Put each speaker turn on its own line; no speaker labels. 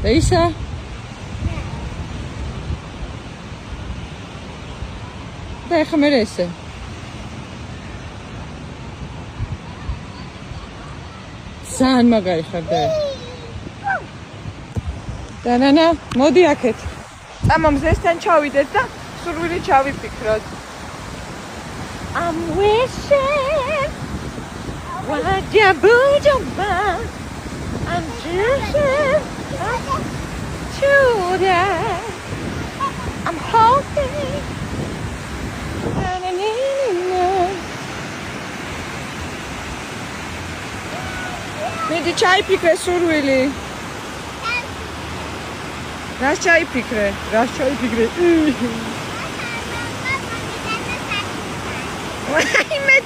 Isa? Da ეხა მე ესე. ძალიან მაგარი ხარ და. დანანა, მოდი აქეთ. წამო მზესთან ჩავიდეთ და სურვილი ჩავიფიქროთ. I'm wishing Raja Bujamba I'm wishing today I'm hoping მიდი ჩაიფიქრე სურვილი რას ჩაიფიქრე ვაი მე